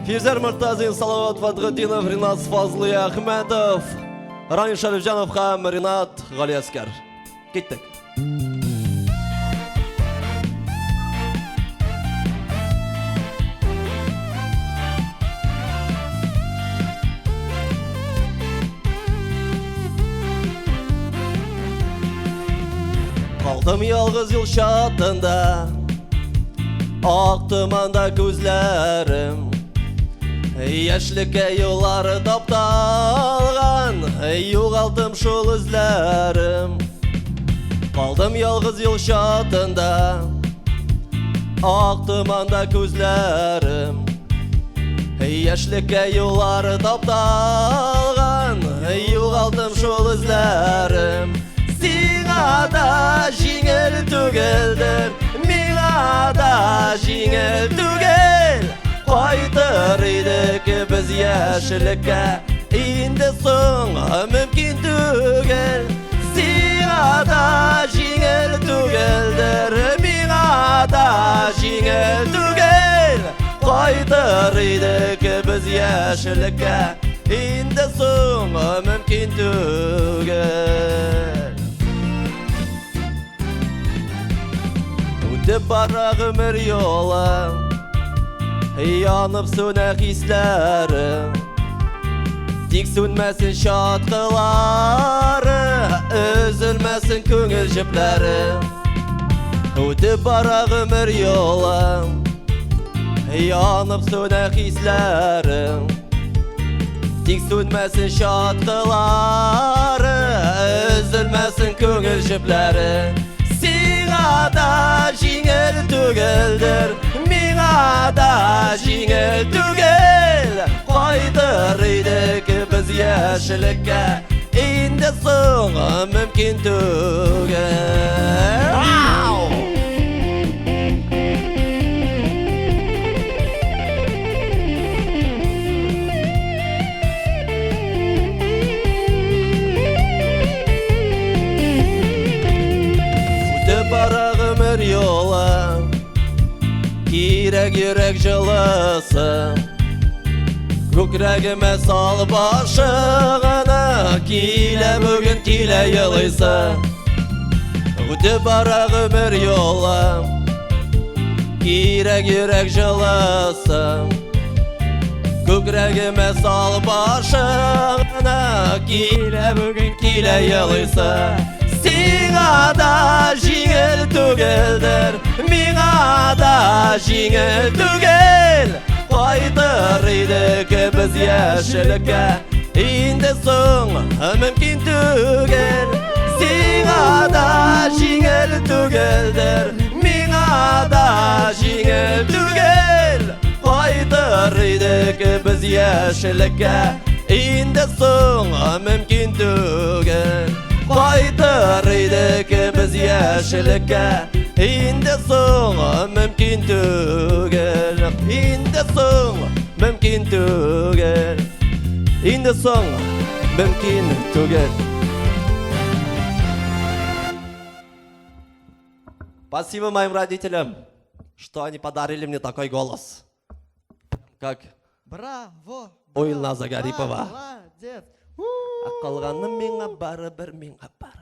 Физер Муртазин, Салават Фатгатдинов, Ринат Фазлы Ахметов, Рани Шарифжанов һәм Ринат Галиаскар. Кеттек. Қалдым ялғыз ел шатында, ақ тұманда көзләрім, яшьлеккә юллары тапталған, юғалтым шул үзләрем. Қалдым ялғыз ел шатында, ақ тұманда көзләрім, яшьлеккә юллары тапталған, юғалтым шул үзләрем. Сиңа да жеңіл түгелдер, миңа да жеңіл түгел. Қайтыр едік біз яшілікке, енді соң мүмкін түгел. Сиңа да жеңіл түгелдер, миңа да жеңіл түгел. Қайтыр едік біз яшілікке, енді соң мүмкін түгел. Өтіп бара ғұмыр жолы, янып сөнә хисләрем, тик сүнмәсен шатқылары, үзілмәсен көңіл җепләре. Өтіп бара ғұмыр жолы, янып сөнә хисләрем, тик сүнмәсен шатқылары, үзілмәсен көңіл җепләре. Сиңа да жеңіл түгелдер, миңа да жеңіл түгел. Қайтыр едік біз яшілікке, енді соң мүмкін түгел. Кирәк йөрәк җылысы, күкрәгемә сал башыңны, килә бүген килә елыйсы. Үтеп бара гомер юлы, кирәк йөрәк җылысы, күкрәгемә сал башыңны, килә бүген килә елыйсы. Сиңа да жеңіл түгелдер, миңа да жеңіл түгел. Қайтыр едік біз яшілікке, енді соң мүмкін түгел. Сиңа да жеңіл түгелдер, миңа да жеңіл түгел. Қайтыр едік біз яшілікке, енді соң мүмкін түгел. Қайтыр едік біз яшілікке, енді соң мүмкін түгел. Енді соң мүмкін түгел. Енді соң мүмкін түгел. Спасибо моим родителям, что они подарили мне такой голос, как у Ильназа Гарипова. Ақылғаным меңа бары бір меңа бар.